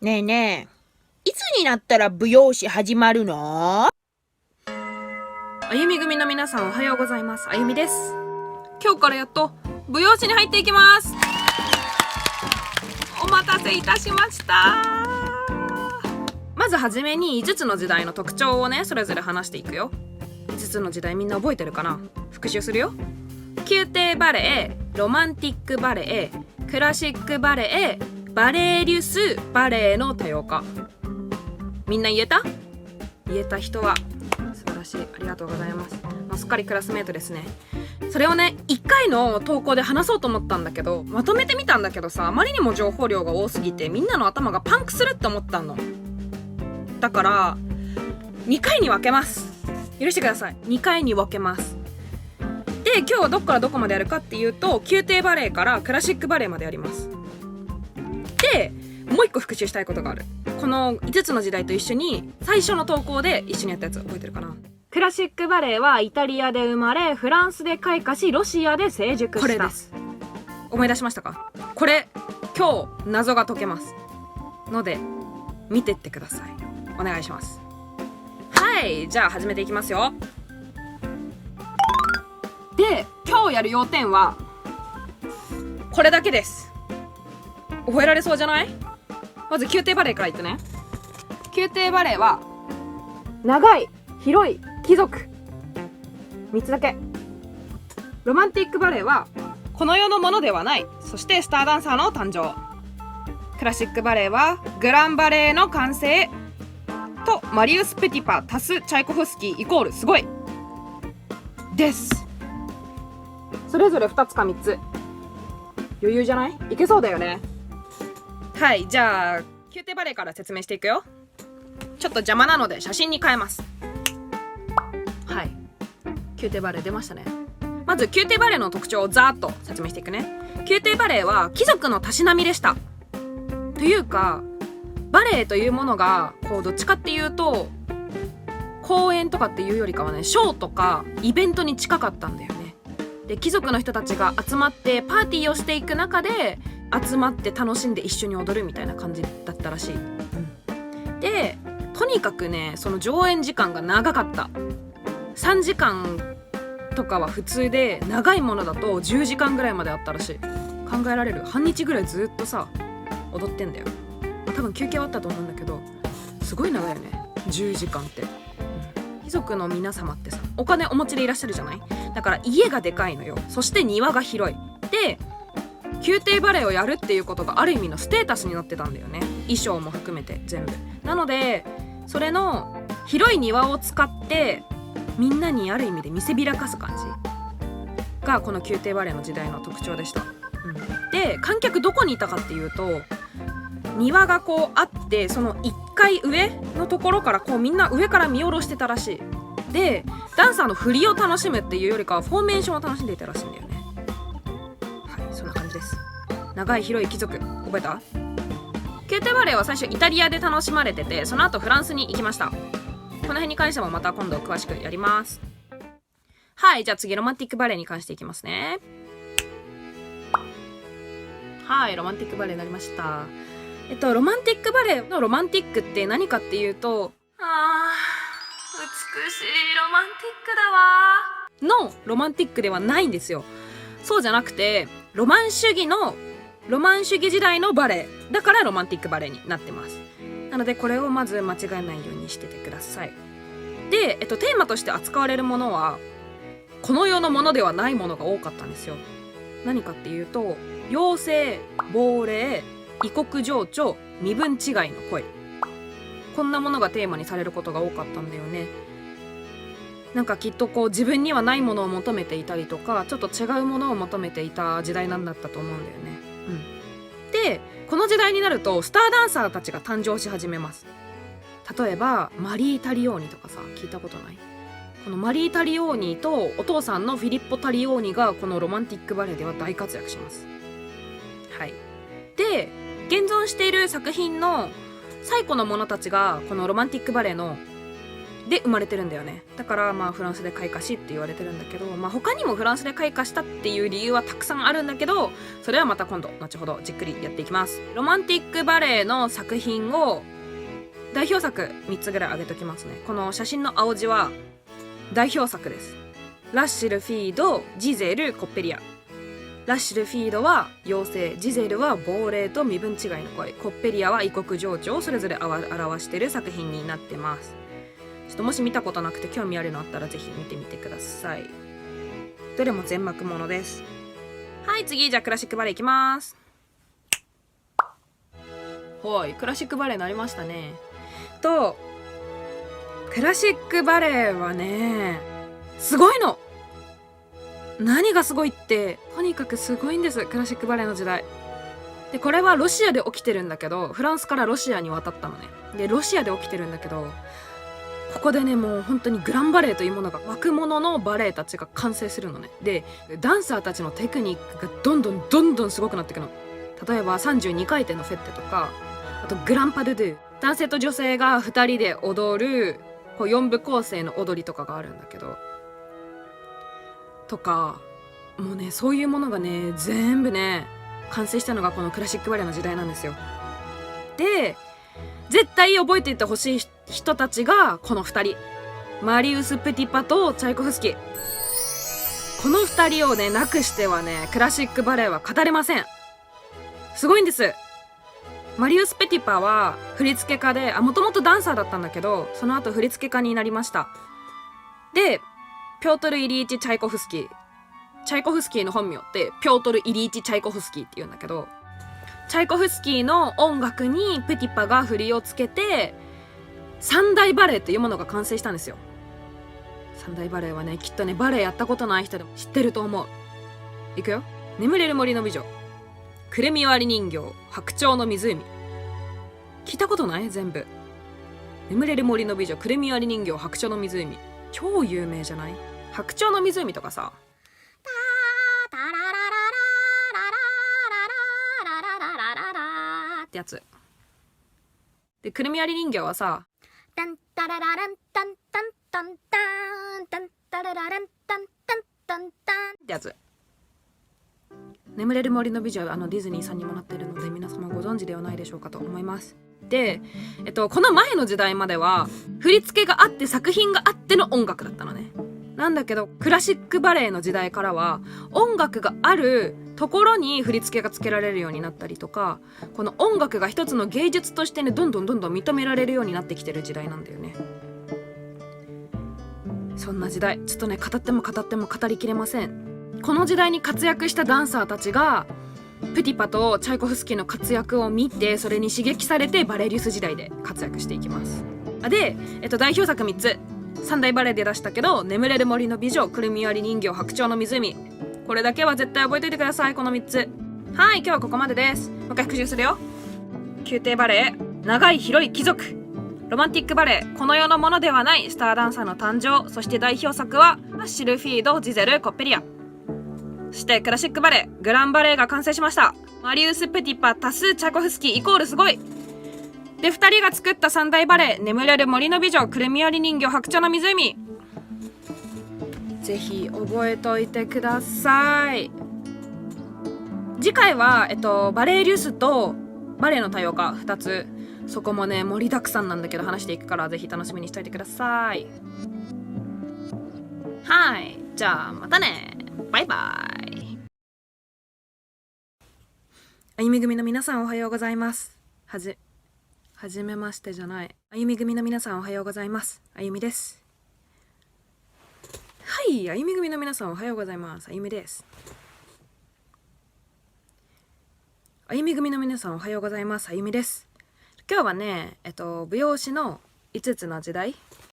ねえねえ、いつになったら舞踊師始まるの？あゆみ組の皆さんおはようございます。あゆみです。今日からやっと舞踊師に入っていきます。お待たせいたしました。まずはじめに5つの時代の特徴をね、それぞれ話していくよ。5つの時代みんな覚えてるかな？復習するよ。宮廷バレエ、ロマンティックバレエ、クラシックバレエ、バレエリュスバレエの多様化。みんな言えた？言えた人は素晴らしい。ありがとうございます。すっかりクラスメートですね。それをね、1回の投稿で話そうと思ったんだけど、まとめてみたんだけどさ、あまりにも情報量が多すぎてみんなの頭がパンクするって思ったの。だから2回に分けます。許してください。2回に分けます。で、今日はどこからどこまでやるかっていうと、宮廷バレエからクラシックバレエまでやります。で、もう1個復習したいことがある。この5つの時代と一緒に最初の投稿で一緒にやったやつ覚えてるかな？クラシックバレエはイタリアで生まれ、フランスで開花し、ロシアで成熟した。これです。思い出しましたか？これ今日謎が解けますので見てってください。お願いします。はい、じゃあ始めていきますよ。で、今日やる要点はこれだけです。覚えられそうじゃない？まず宮廷バレエから言ってね。宮廷バレエは長い、広い、貴族、3つだけ。ロマンティックバレエはこの世のものではない、そしてスターダンサーの誕生。クラシックバレエはグランバレエの完成とマリウス・ペティパ足すチャイコフスキーイコールすごいです。それぞれ2つか3つ。余裕じゃない？いけそうだよね。はい、じゃあ宮廷バレエから説明していくよ。ちょっと邪魔なので写真に変えます。はい、宮廷バレエ出ましたね。まず宮廷バレエの特徴をざーっと説明していくね。宮廷バレエは貴族のたしなみでした。というかバレエというものがこうどっちかっていうと公演とかっていうよりかはね、ショーとかイベントに近かったんだよね。で、貴族の人たちが集まってパーティーをしていく中で集まって楽しんで一緒に踊るみたいな感じだったらしい。で、とにかくね、その上演時間が長かった。3時間とかは普通で、長いものだと10時間ぐらいまであったらしい。考えられる？半日ぐらいずっとさ踊ってんだよ。多分休憩はあったと思うんだけど、すごい長いよね、10時間って。貴族の皆様ってさ、お金お持ちでいらっしゃるじゃない？だから家がでかいのよ。そして庭が広い。で、宮廷バレエをやるっていうことがある意味のステータスになってたんだよね。衣装も含めて全部。なのでそれの広い庭を使ってみんなにある意味で見せびらかす感じがこの宮廷バレエの時代の特徴でした。で、観客どこにいたかっていうと、庭がこうあって、その1階上のところからこうみんな上から見下ろしてたらしい。で、ダンサーの振りを楽しむっていうよりかはフォーメーションを楽しんでいたらしいんだよね。はい、そんな感じです。長い広い貴族、覚えた？宮廷バレエは最初イタリアで楽しまれてて、その後フランスに行きました。この辺に関してもまた今度詳しくやります。はい、じゃあ次ロマンティックバレエに関していきますね。はい、ロマンティックバレエになりました。ロマンティックバレエのロマンティックって何かっていうと、美しいロマンティックだわのロマンティックではないんですよ。そうじゃなくて、ロマン主義時代のバレエだからロマンティックバレエになってます。なのでこれをまず間違えないようにしててください。で、テーマとして扱われるものはこの世のものではないものが多かったんですよ。何かっていうと、妖精、亡霊、異国情緒、身分違いの声、こんなものがテーマにされることが多かったんだよね。なんかきっとこう自分にはないものを求めていたりとか、ちょっと違うものを求めていた時代なんだったと思うんだよね。で、この時代になるとスターダンサーたちが誕生し始めます。例えばマリー・タリオーニとかさ、聞いたことない？このマリー・タリオーニとお父さんのフィリッポ・タリオーニがこのロマンティックバレエでは大活躍します。はい。で、現存している作品の最古のものたちがこのロマンティックバレエので生まれてるんだよね。だからまあフランスで開花しって言われてるんだけど、まあ他にもフランスで開花したっていう理由はたくさんあるんだけど、それはまた今度後ほどじっくりやっていきます。ロマンティックバレエの作品を代表作3つぐらい挙げときますね。この写真の青字は代表作です。ラッシュルフィード、ジゼル、コッペリア。ラッシュルフィードは妖精、ジゼルは亡霊と身分違いの声、コッペリアは異国情緒をそれぞれ表している作品になってます。ちょっともし見たことなくて興味あるのあったらぜひ見てみてください。どれも全幕ものです。はい、次じゃあクラシックバレエいきます。はい、クラシックバレエになりましたね。クラシックバレエはねすごいの。何がすごいってとにかくすごいんです、クラシックバレエの時代で。これはロシアで起きてるんだけど、フランスからロシアに渡ったのね。でロシアで起きてるんだけど、ここでねもう本当にグランバレエというものが、若者のバレエたちが完成するのね。でダンサーたちのテクニックがどんどんすごくなっていくの。例えば32回転のフェッテとか、あとグランパドゥドゥ、男性と女性が2人で踊るこう4部構成の踊りとかがあるんだけど、とかもうねそういうものがね全部ね完成したのがこのクラシックバレエの時代なんですよ。で絶対覚えていてほしい人たちがこの2人、マリウス・プティパとチャイコフスキー。この2人をねなくしてはねクラシックバレエは語れません。すごいんです。マリウス・ペティパは振付家で、もともとダンサーだったんだけど、その後振付家になりました。でピョートル・イリーチ・チャイコフスキー。チャイコフスキーの本名ってピョートル・イリーチ・チャイコフスキーって言うんだけど、チャイコフスキーの音楽にプティパが振りをつけて三大バレエっていうものが完成したんですよ。三大バレエはねきっとねバレエやったことない人でも知ってると思う。いくよ。眠れる森の美女、くるみ割り人形、白鳥の湖。聞いたことない？全部。眠れる森の美女、くるみ割り人形、白鳥の湖。超有名じゃない？白鳥の湖とかさ、ってやつで、くるみ割り人形はさ、タンタララランタンタンタンタンタンタララランタンタンタンタンってやつ。眠れる森の美女はディズニーさんにもなっているので皆様ご存知ではないでしょうかと思います。で、この前の時代までは振り付けがあって作品があっての音楽だったのね。なんだけどクラシックバレエの時代からは音楽があるところに振り付けがつけられるようになったりとか、この音楽が一つの芸術としてねどんどん認められるようになってきてる時代なんだよね。そんな時代ちょっとね語っても語りきれません。この時代に活躍したダンサーたちがプティパとチャイコフスキーの活躍を見て、それに刺激されてバレリウス時代で活躍していきます。で、代表作3つ三大バレエで出したけど、眠れる森の美女、くるみ割り人形、白鳥の湖。これだけは絶対覚えておいてください。この3つ。はい、今日はここまでです。もう一回復習するよ。宮廷バレエ、長い広い貴族。ロマンティックバレエ、この世のものではないスターダンサーの誕生。そして代表作はシルフィード、ジゼル、コッペリア。そしてクラシックバレエ、グランバレエが完成しました。マリウス・プティパ足すチャイコフスキーイコールすごい。で、2人が作った三大バレエ、眠れる森の美女、くるみ割り人形、白鳥の湖。ぜひ覚えといてください。次回は、バレエリュスとバレエの多様化2つ。そこもね盛りだくさんなんだけど話していくから、ぜひ楽しみにしておいてください。はい、じゃあまたね、バイバイ。あゆみ組の皆さんおはようございます。はじめましてじゃない。あゆみ組の皆さんおはようございます。あゆみです。はい、あゆみ組の皆さんおはようございます。あゆみです。あゆみ組の皆さんおはようございます。あゆみです。今日はね、舞踊史の5つの時代